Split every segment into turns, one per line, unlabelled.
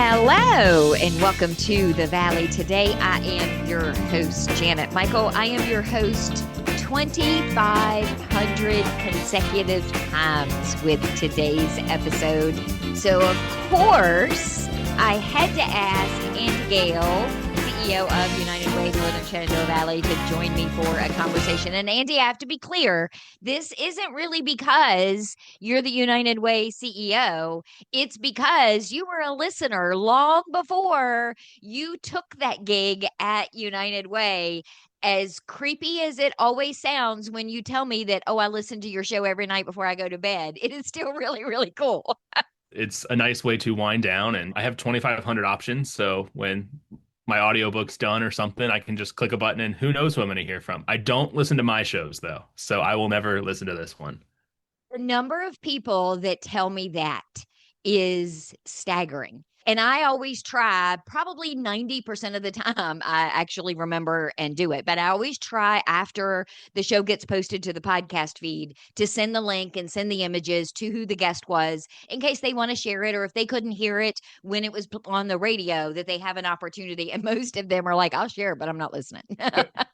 Hello and welcome to the Valley. Today I am your host, Janet Michael. I am your host 2,500 consecutive times with today's episode. So, of course, I had to ask Andy Gale, CEO of United Way, Northern Shenandoah Valley, to join me for a conversation. And Andy, I have to be clear, this isn't really because you're the United Way CEO. It's because you were a listener long before you took that gig at United Way. As creepy as it always sounds when you tell me that, oh, I listen to your show every night before I go to bed, it is still really, really cool.
It's a nice way to wind down, and I have 2,500 options. So when my audiobook's done or something, I can just click a button and who knows who I'm going to hear from. I don't listen to my shows though, so I will never listen to this one.
The number of people that tell me that is staggering. And I always try, probably 90% of the time, I actually remember and do it. But I always try after the show gets posted to the podcast feed to send the link and send the images to who the guest was in case they want to share it, or if they couldn't hear it when it was on the radio, that they have an opportunity. And most of them are like, I'll share it, but I'm not listening.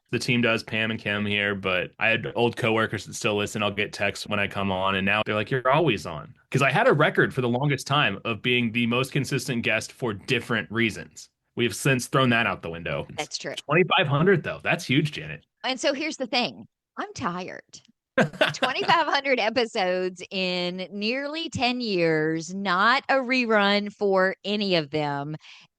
The team does, Pam and Kim here, but I had old coworkers that still listen. I'll get texts when I come on, and now they're like, you're always on. Because I had a record for the longest time of being the most consistent guest for different reasons. We have since thrown that out the window.
That's true.
2,500 though. That's huge, Janet.
And so here's the thing. I'm tired. 2,500 episodes in nearly 10 years, not a rerun for any of them.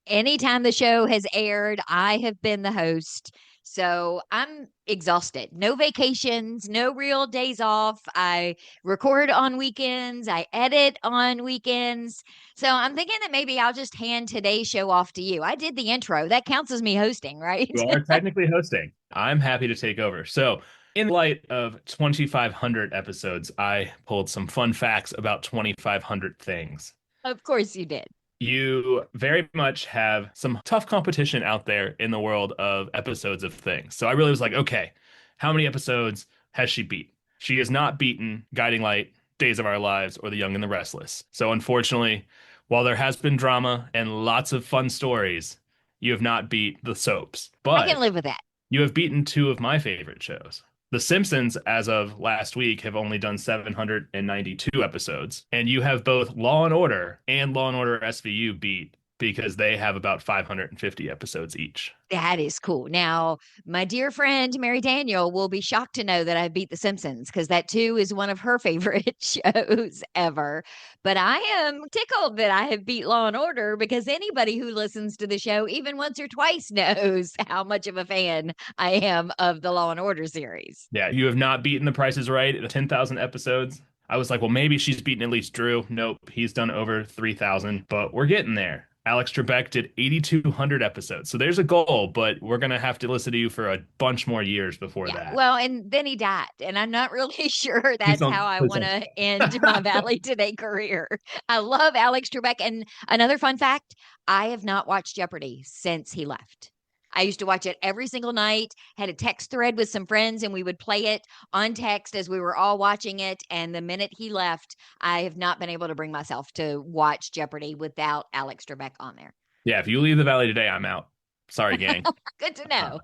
Anytime the show has aired, I have been the host. So I'm exhausted. No vacations, no real days off. I record on weekends. I edit on weekends. So I'm thinking that maybe I'll just hand today's show off to you. I did the intro. That counts as me hosting, right?
You are technically hosting. I'm happy to take over. So, in light of 2,500 episodes, I pulled some fun facts about 2,500 things.
Of course you did.
You very much have some tough competition out there in the world of episodes of things. So I really was like, okay, how many episodes has she beat? She has not beaten Guiding Light, Days of Our Lives, or The Young and the Restless. So unfortunately, while there has been drama and lots of fun stories, you have not beat the soaps. But
I can live with that.
You have beaten two of my favorite shows. The Simpsons, as of last week, have only done 792 episodes. And you have both Law and Order and Law and Order SVU beat because they have about 550 episodes each.
That is cool. Now, my dear friend Mary Daniel will be shocked to know that I beat The Simpsons, because that too is one of her favorite shows ever. But I am tickled that I have beat Law and Order, because anybody who listens to the show even once or twice knows how much of a fan I am of the Law and Order series.
Yeah, you have not beaten The Price is Right at 10,000 episodes. I was like, well, maybe she's beaten at least Drew. Nope, he's done over 3,000, but we're getting there. Alex Trebek did 8,200 episodes. So there's a goal, but we're going to have to listen to you for a bunch more years before that.
Well, and then he died. And I'm not really sure that's how I want to end my Valley Today career. I love Alex Trebek. And another fun fact, I have not watched Jeopardy since he left. I used to watch it every single night, had a text thread with some friends, and we would play it on text as we were all watching it. And the minute he left, I have not been able to bring myself to watch Jeopardy without Alex Trebek on there.
Yeah, if you leave the Valley Today, I'm out. Sorry, gang.
Good to know.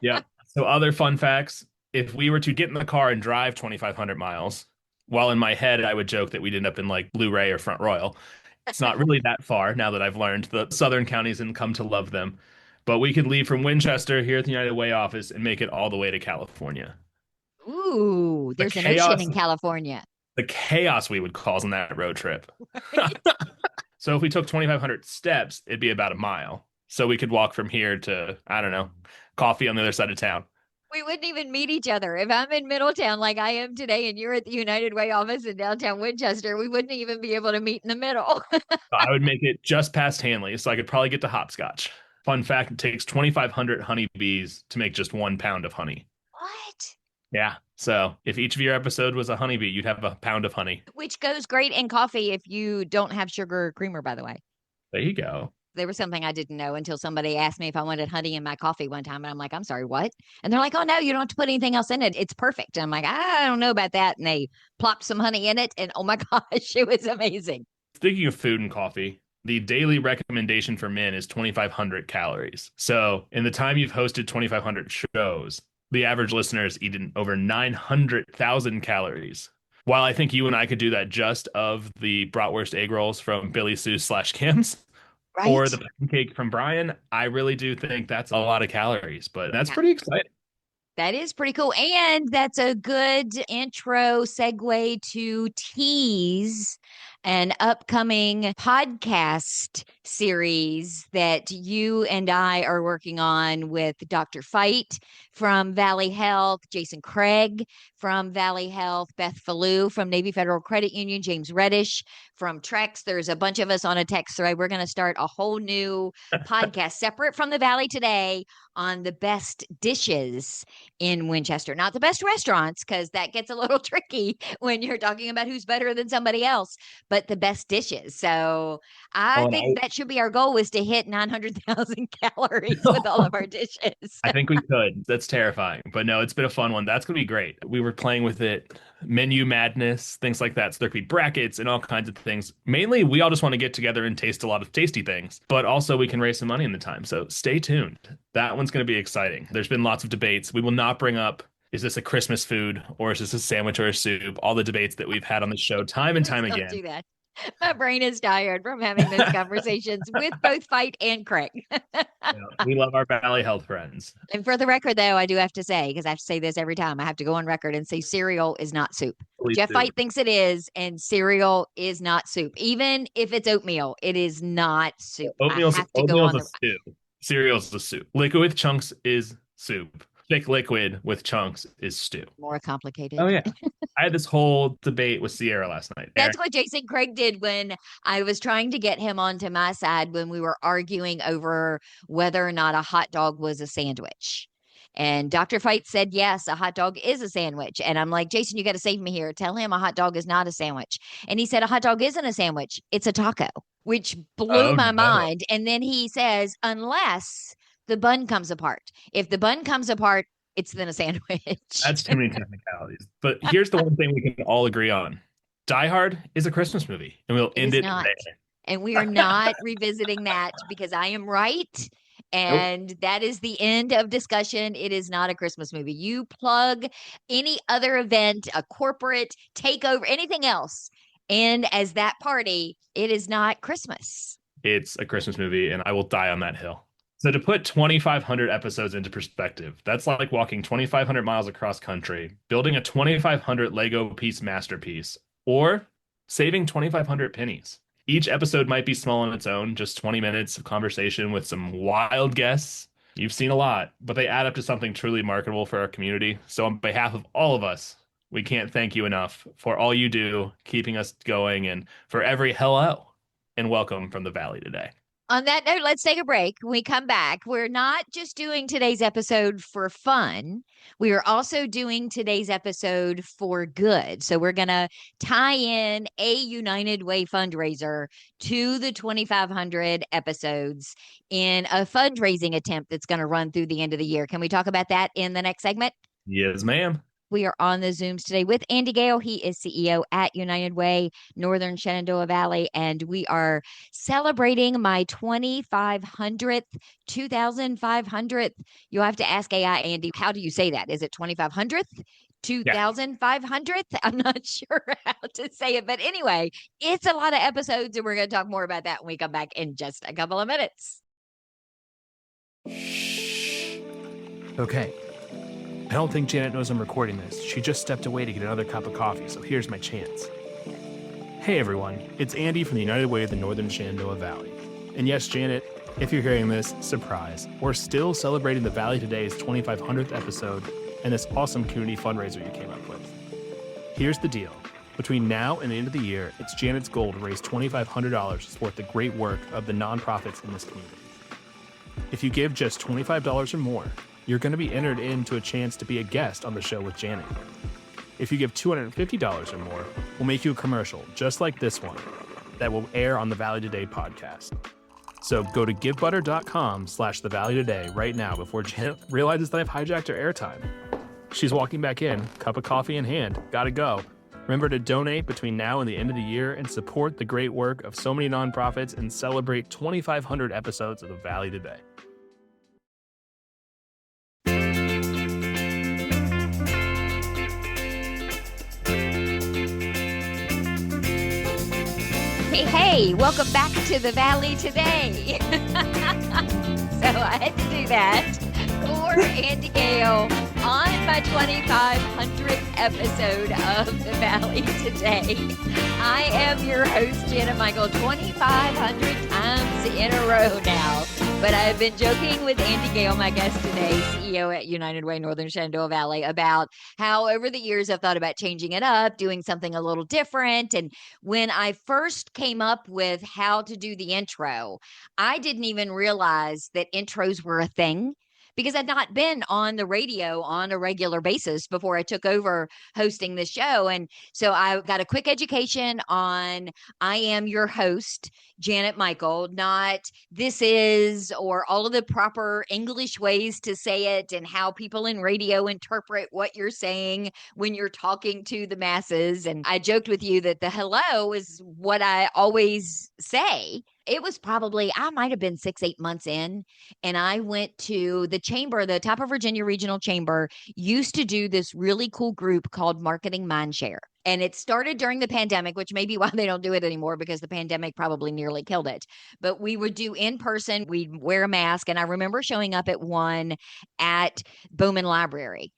Yeah. So other fun facts, if we were to get in the car and drive 2,500 miles, while in my head, I would joke that we'd end up in like Blu-ray or Front Royal. It's not really that far now that I've learned the southern counties and come to love them. But we could leave from Winchester here at the United Way office and make it all the way to California.
Ooh, there's an ocean in California.
The chaos we would cause on that road trip. So if we took 2,500 steps, it'd be about a mile. So we could walk from here to, I don't know, coffee on the other side of town.
We wouldn't even meet each other. If I'm in Middletown like I am today and you're at the United Way office in downtown Winchester, we wouldn't even be able to meet in the middle.
I would make it just past Hanley, so I could probably get to hopscotch. Fun fact, it takes 2,500 honeybees to make just 1 pound of honey.
What?
Yeah. So if each of your episode was a honeybee, you'd have a pound of honey.
Which goes great in coffee if you don't have sugar or creamer, by the way.
There you go.
There was something I didn't know until somebody asked me if I wanted honey in my coffee one time. And I'm like, I'm sorry, what? And they're like, oh, no, you don't have to put anything else in it. It's perfect. And I'm like, I don't know about that. And they plopped some honey in it. And oh my gosh, it was amazing.
Speaking of food and coffee, the daily recommendation for men is 2,500 calories. So in the time you've hosted 2,500 shows, the average listener has eaten over 900,000 calories. While I think you and I could do that just of the bratwurst egg rolls from Billy Sue / Kim's or
Right?
the pancake from Brian, I really do think that's a lot of calories, but that's
Yeah.
pretty exciting.
That is pretty cool. And that's a good intro segue to tease an upcoming podcast series that you and I are working on with Dr. Fight from Valley Health, Jason Craig from Valley Health, Beth Fallu from Navy Federal Credit Union, James Reddish from Trex. There's a bunch of us on a text thread. We're going to start a whole new podcast separate from the Valley Today on the best dishes in Winchester. Not the best restaurants, because that gets a little tricky when you're talking about who's better than somebody else, but the best dishes. So I
Well,
think that should be our goal, is to hit 900,000 calories with all of our dishes.
I think we could. That's terrifying. But no, it's been a fun one. That's going to be great. We were playing with it, menu madness, things like that. So there could be brackets and all kinds of things. Mainly, we all just want to get together and taste a lot of tasty things, but also we can raise some money in the time. So stay tuned. That one's going to be exciting. There's been lots of debates. We will not bring up, is this a Christmas food or is this a sandwich or a soup? All the debates that we've had on the show time and time
Don't
again.
do that. My brain is tired from having those conversations with both Fight and Craig.
We love our Valley Health friends.
And for the record, though, I do have to say, because I have to say this every time, I have to go on record and say cereal is not soup.
Please
Jeff
do.
Fight thinks it is, and cereal is not soup. Even if it's oatmeal, it is not soup.
Oatmeal's
I have to go on
a stew. Cereal's a soup. Liquid with chunks is soup. Thick liquid with chunks is stew.
More complicated.
Oh, yeah. I had this whole debate with Sierra last night.
That's what Jason Craig did when I was trying to get him onto my side when we were arguing over whether or not a hot dog was a sandwich. And Dr. Fight said, yes, a hot dog is a sandwich. And I'm like, Jason, you got to save me here. Tell him a hot dog is not a sandwich. And he said, a hot dog isn't a sandwich. It's a taco, which blew my mind. And then he says, unless the bun comes apart. If the bun comes apart, it's then a sandwich.
That's too many technicalities. But here's the one thing we can all agree on. Die Hard is a Christmas movie, and we'll end it there.
And we are not revisiting that because I am right. And that is the end of discussion. It is not a Christmas movie. You plug any other event, a corporate takeover, anything else, and as that party, it is not Christmas.
It's a Christmas movie, and I will die on that hill. So to put 2,500 episodes into perspective, that's like walking 2,500 miles across country, building a 2,500 Lego piece masterpiece, or saving 2,500 pennies. Each episode might be small on its own, just 20 minutes of conversation with some wild guests. You've seen a lot, but they add up to something truly marketable for our community. So on behalf of all of us, we can't thank you enough for all you do, keeping us going, and for every hello and welcome from the Valley today.
On that note, let's take a break. When we come back, we're not just doing today's episode for fun. We are also doing today's episode for good. So we're going to tie in a United Way fundraiser to the 2,500 episodes in a fundraising attempt that's going to run through the end of the year. Can we talk about that in the next segment?
Yes, ma'am.
We are on the Zooms today with Andy Gale. He is CEO at United Way, Northern Shenandoah Valley, and we are celebrating my 2,500th, 2,500th. You'll have to ask AI, Andy, how do you say that? Is it 2,500th? 2,500th? I'm not sure how to say it, but anyway, it's a lot of episodes, and we're going to talk more about that when we come back in just a couple of minutes.
Okay. I don't think Janet knows I'm recording this. She just stepped away to get another cup of coffee, so here's my chance. Hey everyone, it's Andy from the United Way of the Northern Shenandoah Valley. And yes, Janet, if you're hearing this, surprise, we're still celebrating the Valley Today's 2,500th episode and this awesome community fundraiser you came up with. Here's the deal. Between now and the end of the year, it's Janet's goal to raise $2,500 to support the great work of the nonprofits in this community. If you give just $25 or more, you're going to be entered into a chance to be a guest on the show with Janet. If you give $250 or more, we'll make you a commercial just like this one that will air on the Valley Today podcast. So go to givebutter.com/The Valley Today right now before Janet realizes that I've hijacked her airtime. She's walking back in, cup of coffee in hand, gotta go. Remember to donate between now and the end of the year and support the great work of so many nonprofits and celebrate 2,500 episodes of The Valley today.
Hey, welcome back to the Valley today. So I had to do that for Andy Gale on my 2,500th episode of the Valley today. I am your host, Jenna Michael, 2,500 times in a row now. But I've been joking with Andy Gale, my guest today, CEO at United Way, Northern Shenandoah Valley, about how over the years I've thought about changing it up, doing something a little different. And when I first came up with how to do the intro, I didn't even realize that intros were a thing, because I'd not been on the radio on a regular basis before I took over hosting this show. And so I got a quick education on I am your host, Janet Michael, not this is, or all of the proper English ways to say it and how people in radio interpret what you're saying when you're talking to the masses. And I joked with you that the hello is what I always say. It was probably, I might have been 6-8 months in, and I went to the chamber, the Top of Virginia Regional Chamber used to do this really cool group called Marketing Mindshare. And it started during the pandemic, which may be why they don't do it anymore, because the pandemic probably nearly killed it. But we would do in person, we'd wear a mask. And I remember showing up at one at Bowman Library.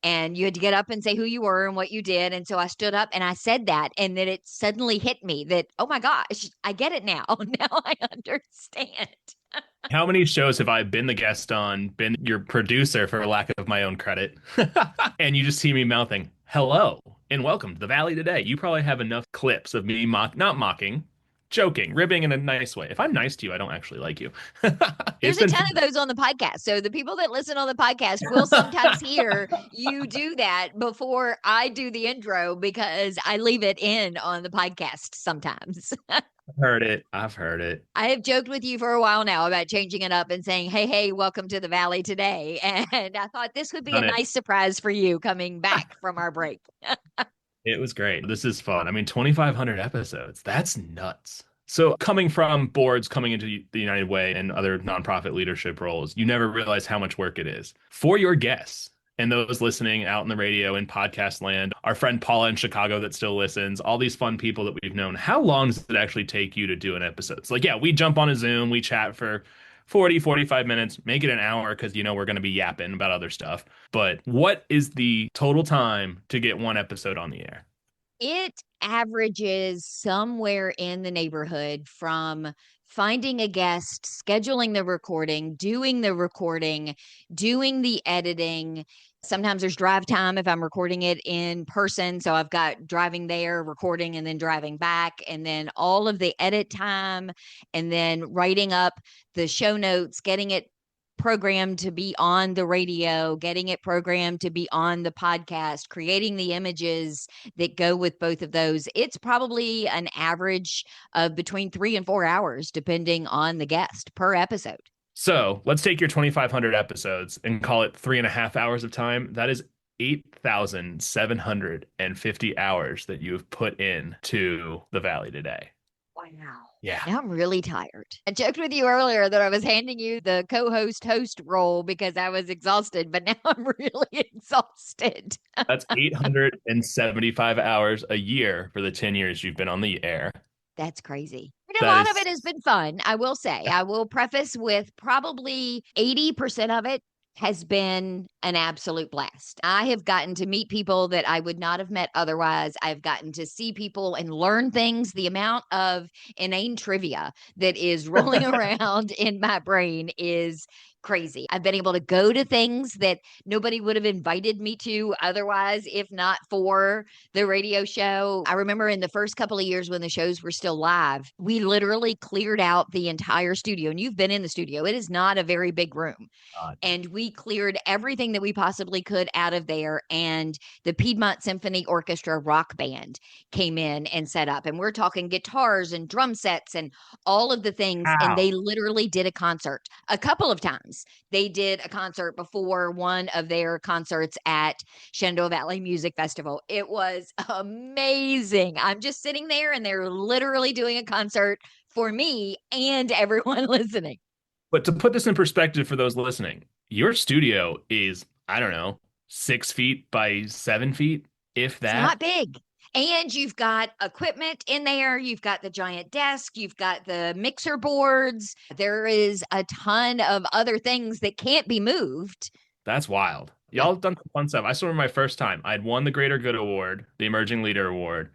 And you had to get up and say who you were and what you did. And so I stood up and I said that. And then it suddenly hit me that, oh my gosh, I get it now. Now I understand.
How many shows have I been the guest on, been your producer for lack of my own credit, and you just see me mouthing, hello, and welcome to the Valley today. You probably have enough clips of me not mocking, joking, ribbing in a nice way. If I'm nice to you, I don't actually like you.
There's a ton of those on the podcast. So the people that listen on the podcast will sometimes hear you do that before I do the intro, because I leave it in on the podcast sometimes.
I've heard it.
I have joked with you for a while now about changing it up and saying, hey, welcome to the Valley today. And I thought this would be a nice surprise for you coming back from our break.
It was great. This is fun. I mean, 2,500 episodes. That's nuts. So coming from boards, coming into the United Way and other nonprofit leadership roles, you never realize how much work it is. For your guests and those listening out in the radio and podcast land, our friend Paula in Chicago that still listens, all these fun people that we've known, how long does it actually take you to do an episode? It's like, yeah, we jump on a Zoom, we chat for 40, 45 minutes, make it an hour because, we're going to be yapping about other stuff. But what is the total time to get one episode on the air?
It averages somewhere in the neighborhood from finding a guest, scheduling the recording, doing the editing. Sometimes there's drive time if I'm recording it in person. So I've got driving there, recording, and then driving back, and then all of the edit time, and then writing up the show notes, getting it programmed to be on the radio, getting it programmed to be on the podcast, creating the images that go with both of those. It's probably an average of between 3 and 4 hours, depending on the guest per episode.
So let's take your 2,500 episodes and call it 3.5 hours of time. That is 8,750 hours that you have put in to the Valley today.
Wow.
Yeah.
Now I'm really tired. I joked with you earlier that I was handing you the co-host role because I was exhausted, but now I'm really exhausted.
That's 875 hours a year for the 10 years you've been on the air.
That's crazy. And a lot of it has been fun, I will say. I will preface with probably 80% of it has been an absolute blast. I have gotten to meet people that I would not have met otherwise. I've gotten to see people and learn things. The amount of inane trivia that is rolling around in my brain is crazy. I've been able to go to things that nobody would have invited me to otherwise, if not for the radio show. I remember in the first couple of years when the shows were still live, we literally cleared out the entire studio. And you've been in the studio. It is not a very big room. And we cleared everything that we possibly could out of there. And the Piedmont Symphony Orchestra rock band came in and set up. And we're talking guitars and drum sets and all of the things. Wow. And they literally did a concert a couple of times times. They did a concert before one of their concerts at Shenandoah Valley Music Festival. It was amazing. I'm just sitting there and they're literally doing a concert for me and everyone listening.
But to put this in perspective for those listening, your studio is, I don't know, 6 feet by 7 feet, if
It's not
that.
big. And you've got equipment in there. You've got the giant desk. You've got the mixer boards. There is a ton of other things that can't be moved.
That's wild.
Yeah.
Y'all have done some fun stuff. I still remember my first time. I'd won the Greater Good Award, the Emerging Leader Award,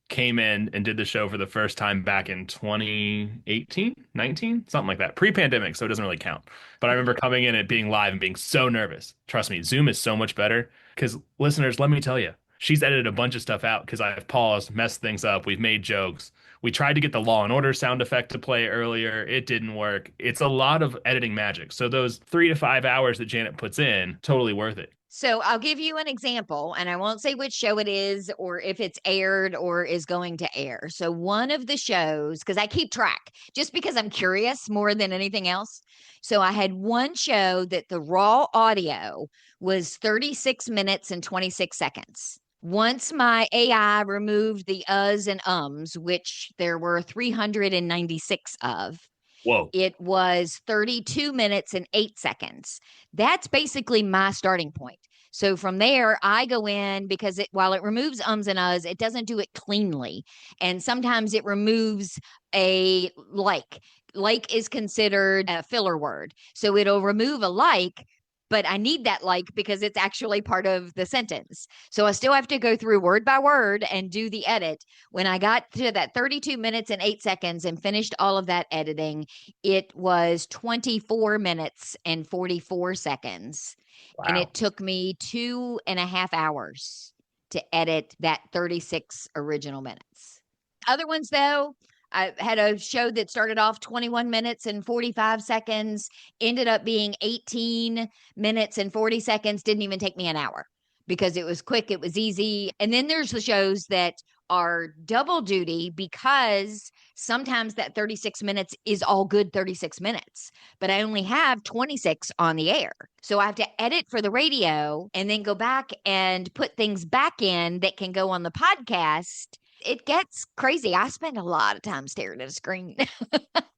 came in and did the show for the first time back in 2018, 19, something like that. Pre-pandemic, so it doesn't really count. But I remember coming in and being live and being so nervous. Trust me, Zoom is so much better because listeners, let me tell you, she's edited a bunch of stuff out because I've paused, messed things up. We've made jokes. We tried to get the Law and Order sound effect to play earlier. It didn't work. It's a lot of editing magic. So those 3 to 5 hours that Janet puts in, totally worth it.
So I'll give you an example, and I won't say which show it is or if it's aired or is going to air. So one of the shows, because I keep track just because I'm curious more than anything else. So I had one show that the raw audio was 36 minutes and 26 seconds. Once my AI removed the uhs and ums, which there were 396 of,
Whoa.
it was 32 minutes and 8 seconds. That's basically my starting point. So from there, I go in because while it removes ums and uhs, it doesn't do it cleanly. And sometimes it removes a like. Like is considered a filler word. So it'll remove a like, but I need that like because it's actually part of the sentence. So I still have to go through word by word and do the edit. When I got to that 32 minutes and 8 seconds and finished all of that editing, it was 24 minutes and 44 seconds.
Wow.
And it took me 2.5 hours to edit that 36 original minutes. Other ones, though, I had a show that started off 21 minutes and 45 seconds, ended up being 18 minutes and 40 seconds, didn't even take me an hour because it was quick, it was easy. And then there's the shows that are double duty because sometimes that 36 minutes is all good 36 minutes, but I only have 26 on the air. So I have to edit for the radio and then go back and put things back in that can go on the podcast. It gets crazy. I spend a lot of time staring at a screen.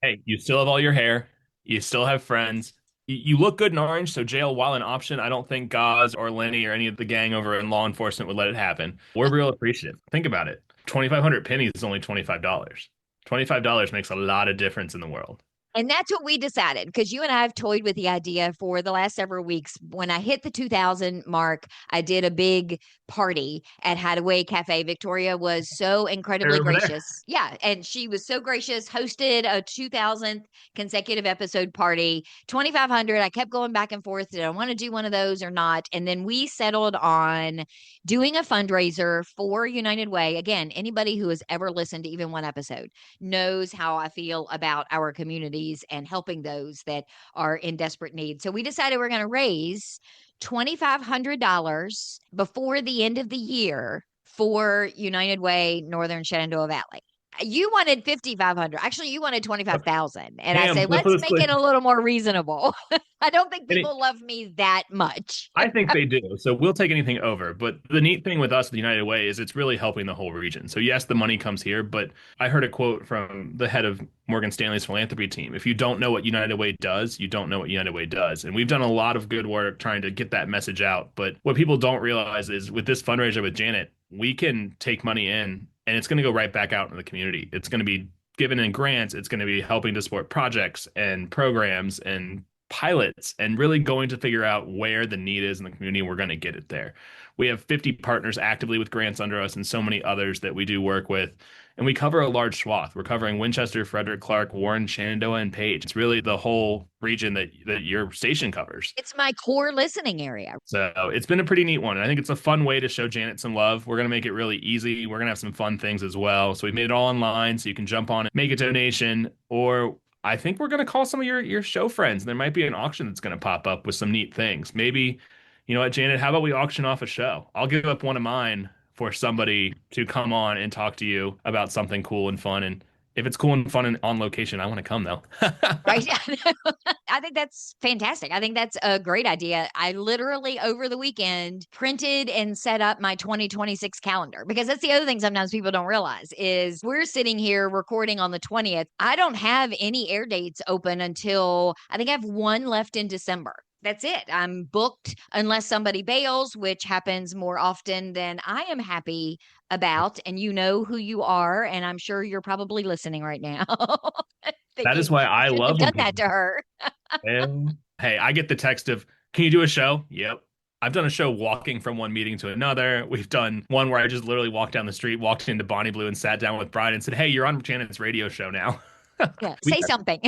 Hey, you still have all your hair. You still have friends. You look good in orange, so jail, while an option, I don't think Gaz or Lenny or any of the gang over in law enforcement would let it happen. We're real appreciative. Think about it. 2,500 pennies is only $25. $25 makes a lot of difference in the world.
And that's what we decided because you and I have toyed with the idea for the last several weeks. When I hit the 2,000 mark, I did a big party at Hideaway Cafe. Victoria was so incredibly gracious. Yeah. And she was so gracious, hosted a 2,000th consecutive episode party, 2,500. I kept going back and forth. Did I want to do one of those or not? And then we settled on doing a fundraiser for United Way. Again, anybody who has ever listened to even one episode knows how I feel about our communities and helping those that are in desperate need. So we decided we're going to raise $2,500 before the end of the year for United Way Northern Shenandoah Valley. You wanted 5,500. Actually, you wanted 25,000. And I said, let's make it a little more reasonable. I don't think people love me that much.
I think they do. So we'll take anything over. But the neat thing with us, the United Way, is it's really helping the whole region. So yes, the money comes here, but I heard a quote from the head of Morgan Stanley's philanthropy team. If you don't know what United Way does, you don't know what United Way does. And we've done a lot of good work trying to get that message out. But what people don't realize is with this fundraiser with Janet, we can take money in and it's going to go right back out in the community. It's going to be given in grants. It's going to be helping to support projects and programs and pilots and really going to figure out where the need is in the community. We're going to get it there. We have 50 partners actively with grants under us and so many others that we do work with. And we cover a large swath. We're covering Winchester, Frederick, Clark, Warren, Shenandoah, and Page. It's really the whole region that your station covers.
It's my core listening area.
So it's been a pretty neat one. And I think it's a fun way to show Janet some love. We're going to make it really easy. We're going to have some fun things as well. So we made it all online so you can jump on it, make a donation, or I think we're going to call some of your show friends. There might be an auction that's going to pop up with some neat things. Maybe, you know what, Janet, how about we auction off a show? I'll give up one of mine for somebody to come on and talk to you about something cool and fun. And if it's cool and fun and on location, I want to come though.
Right. I think that's fantastic. I think that's a great idea. I literally over the weekend printed and set up my 2026 calendar, because that's the other thing sometimes people don't realize is we're sitting here recording on the 20th. I don't have any air dates open until I think I have one left in December. That's it. I'm booked unless somebody bails, which happens more often than I am happy about. And you know who you are. And I'm sure you're probably listening right now.
That is
Thinking,
why
you
I
shouldn't have
love when
done that
people
to her.
fail. Hey, I get the text of, can you do a show? Yep. I've done a show walking from one meeting to another. We've done one where I just literally walked down the street, walked into Bonnie Blue and sat down with Brian and said, hey, you're on Janet's radio show now.
Yeah,
We've
say something.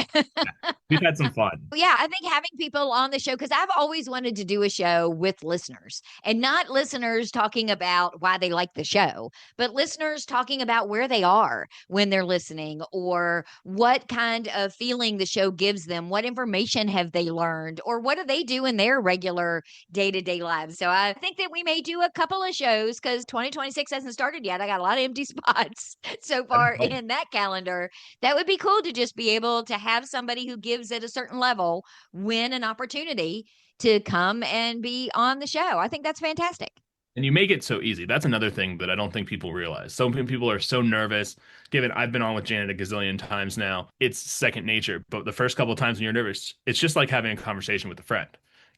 we've had some fun.
Yeah, I think having people on the show, because I've always wanted to do a show with listeners, and not listeners talking about why they like the show, but listeners talking about where they are when they're listening, or what kind of feeling the show gives them, what information have they learned, or what do they do in their regular day-to-day lives. So I think that we may do a couple of shows, because 2026 hasn't started yet. I got a lot of empty spots so far in that calendar. That would be cool to just be able to have somebody who gives at a certain level win an opportunity to come and be on the show. I think that's fantastic.
And you make it so easy. That's another thing that I don't think people realize. So many people are so nervous. Given I've been on with Janet a gazillion times now, it's second nature. But the first couple of times when you're nervous, it's just like having a conversation with a friend.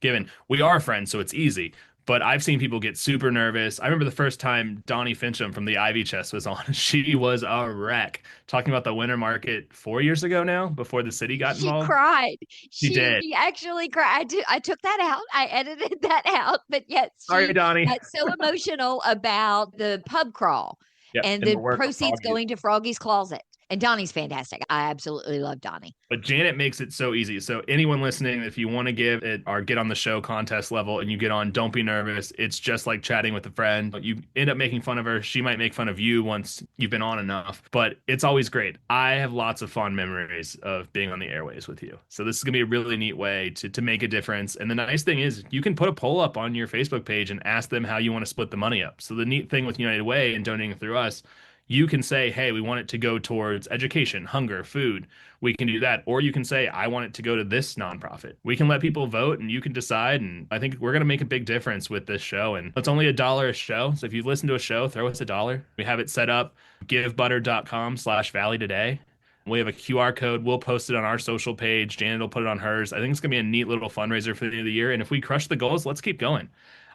Given we are friends, so it's easy. But I've seen people get super nervous. I remember the first time Donnie Fincham from the Ivy Chest was on. She was a wreck talking about the winter market 4 years ago now, before the city got involved.
She cried.
She did.
She actually cried. I took that out. I edited that out. But yes,
Sorry,
she
Donnie.
got so emotional about the pub crawl
Yep,
and
and
the
the work of
proceeds
Froggy.
going to Froggy's Closet. And Donnie's fantastic. I absolutely love Donnie.
But Janet makes it so easy. So anyone listening, if you want to give it or get on the show contest level and you get on, don't be nervous. It's just like chatting with a friend. You end up making fun of her. She might make fun of you once you've been on enough, but it's always great. I have lots of fond memories of being on the airways with you. So this is going to be a really neat way to make a difference. And the nice thing is you can put a poll up on your Facebook page and ask them how you want to split the money up. So the neat thing with United Way and donating through us, you can say, hey, we want it to go towards education, hunger, food. We can do that. Or you can say, I want it to go to this nonprofit. We can let people vote and you can decide. And I think we're going to make a big difference with this show. And it's only $1 a show. So if you listen to a show, throw us $1. We have it set up, givebutter.com/Valley today. We have a QR code. We'll post it on our social page. Janet will put it on hers. I think it's going to be a neat little fundraiser for the end of the year. And if we crush the goals, let's keep going.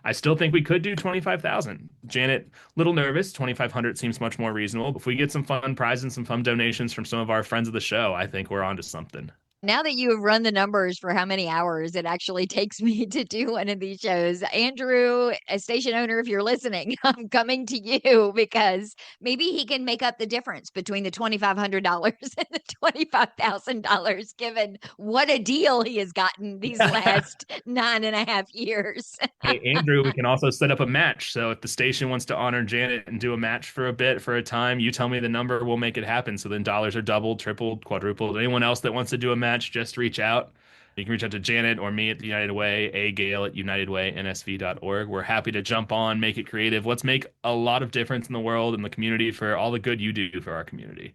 I still think we could do 25,000. Janet, little nervous. 2,500 seems much more reasonable. If we get some fun prizes and some fun donations from some of our friends of the show, I think we're onto something.
Now that you have run the numbers for how many hours it actually takes me to do one of these shows, Andrew, a station owner, if you're listening, I'm coming to you because maybe he can make up the difference between the $2,500 and the $25,000, given what a deal he has gotten these last 9.5 years.
Hey, Andrew, we can also set up a match. So if the station wants to honor Janet and do a match for a bit, for a time, you tell me the number, we'll make it happen. So then dollars are doubled, tripled, quadrupled. Anyone else that wants to do a match, just reach out. You can reach out to Janet or me at the United Way, Gail at unitedwaynsv.org. We're happy to jump on, make it creative. Let's make a lot of difference in the world and the community for all the good you do for our community.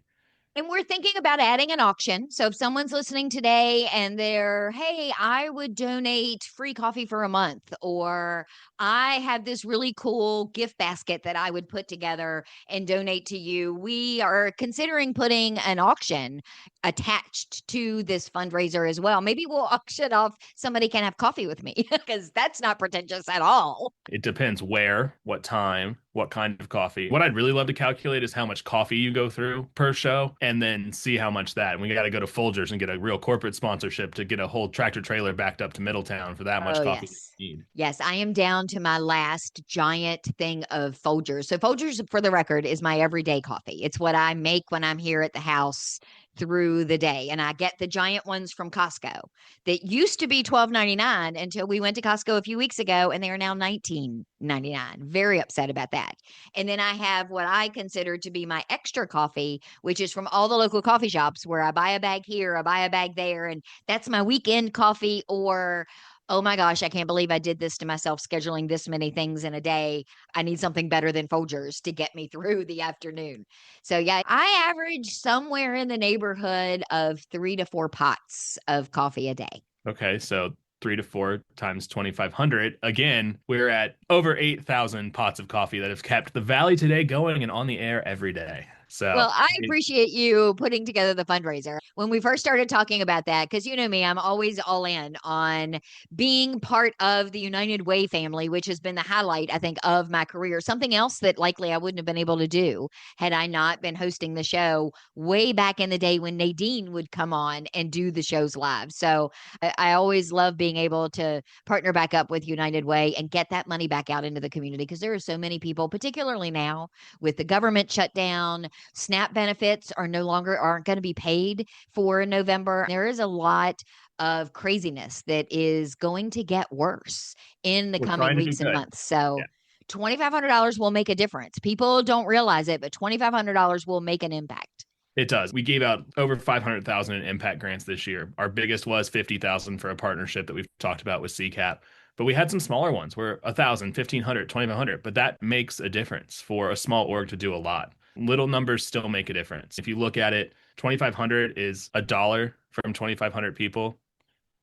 And we're thinking about adding an auction. So if someone's listening today and they're, hey, I would donate free coffee for a month, or I have this really cool gift basket that I would put together and donate to you, we are considering putting an auction attached to this fundraiser as well. Maybe we'll auction off somebody can have coffee with me, because that's not pretentious at all.
It depends where, what time, what kind of coffee. What I'd really love to calculate is how much coffee you go through per show and then see how much that. And we got to go to Folgers and get a real corporate sponsorship to get a whole tractor trailer backed up to Middletown for that much coffee you need.
Yes, I am down to my last giant thing of Folgers. So Folgers, for the record, is my everyday coffee. It's what I make when I'm here at the house through the day. And I get the giant ones from Costco that used to be $12.99 until we went to Costco a few weeks ago, and they are now $19.99. Very upset about that. And then I have what I consider to be my extra coffee, which is from all the local coffee shops, where I buy a bag here, I buy a bag there, and that's my weekend coffee. Or, oh my gosh, I can't believe I did this to myself, scheduling this many things in a day. I need something better than Folgers to get me through the afternoon. So yeah, I average somewhere in the neighborhood of 3 to 4 pots of coffee a day.
Okay, so 3 to 4 times 2,500. Again, we're at over 8,000 pots of coffee that have kept the Valley Today going and on the air every day. So
Well, I appreciate you putting together the fundraiser. When we first started talking about that, because you know me, I'm always all in on being part of the United Way family, which has been the highlight, I think, of my career. Something else that likely I wouldn't have been able to do had I not been hosting the show way back in the day when Nadine would come on and do the shows live. So I always love being able to partner back up with United Way and get that money back out into the community because there are so many people, particularly now with the government shutdown. SNAP benefits aren't going to be paid for November. There is a lot of craziness that is going to get worse in the
we're
coming
trying to do
weeks and
good.
months. So
Yeah.
$2,500 will make a difference. People don't realize it, but $2,500 will make an impact.
It does. We gave out over 500,000 in impact grants this year. Our biggest was 50,000 for a partnership that we've talked about with CCAP. But we had some smaller ones where 1,000, 1,500, 2,500. But that makes a difference for a small org to do a lot. Little numbers still make a difference. If you look at it, 2,500 is $1 from 2,500 people,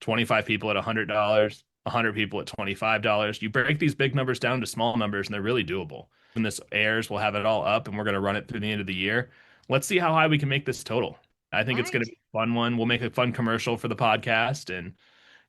25 people at $100, 100 people at $25. You break these big numbers down to small numbers, and they're really doable. When this airs, we'll have it all up, and we're going to run it through the end of the year. Let's see how high we can make this total. I think it's going to be a fun one. We'll make a fun commercial for the podcast, and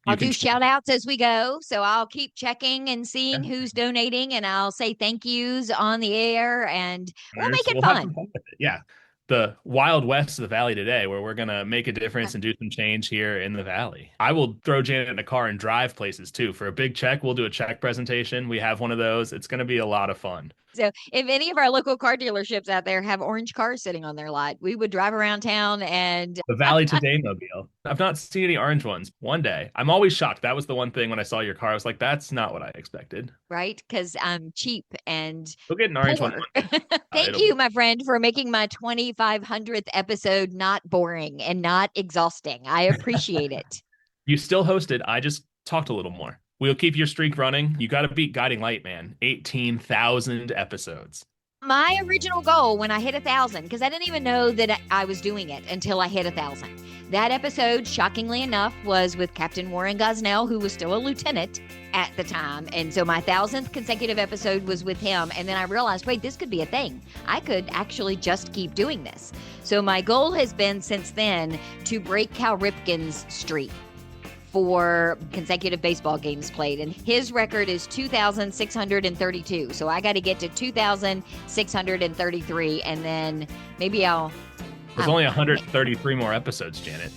I'll do shout outs as we go. So I'll keep checking and seeing who's donating, and I'll say thank yous on the air, and we'll make it fun.
Yeah. The Wild West of the Valley Today, where we're going to make a difference and do some change here in the Valley. I will throw Janet in a car and drive places too. For a big check, we'll do a check presentation. We have one of those. It's going to be a lot of fun.
So if any of our local car dealerships out there have orange cars sitting on their lot, we would drive around town and
the Valley Today mobile. I've not seen any orange ones. One day. I'm always shocked. That was the one thing when I saw your car. I was like, that's not what I expected.
Right? Because I'm cheap and
we'll get an orange one.
Thank you, my friend, for making my 2,500th episode not boring and not exhausting. I appreciate it.
You still hosted. I just talked a little more. We'll keep your streak running. You got to beat Guiding Light, man. 18,000 episodes.
My original goal when I hit 1,000, because I didn't even know that I was doing it until I hit 1,000. That episode, shockingly enough, was with Captain Warren Gosnell, who was still a lieutenant at the time. And so my 1,000th consecutive episode was with him. And then I realized, wait, this could be a thing. I could actually just keep doing this. So my goal has been since then to break Cal Ripken's streak for consecutive baseball games played. And his record is 2,632. So I got to get to 2,633. And then maybe
There's only 133 more episodes, Janet.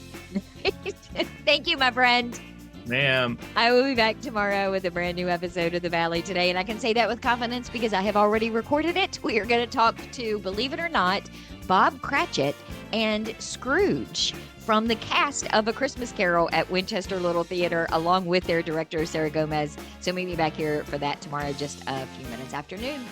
Thank you, my friend.
Ma'am.
I will be back tomorrow with a brand new episode of The Valley Today. And I can say that with confidence because I have already recorded it. We are going to talk to, believe it or not, Bob Cratchit and Scrooge from the cast of A Christmas Carol at Winchester Little Theater, along with their director, Sarah Gomez. So meet me back here for that tomorrow, just a few minutes after noon.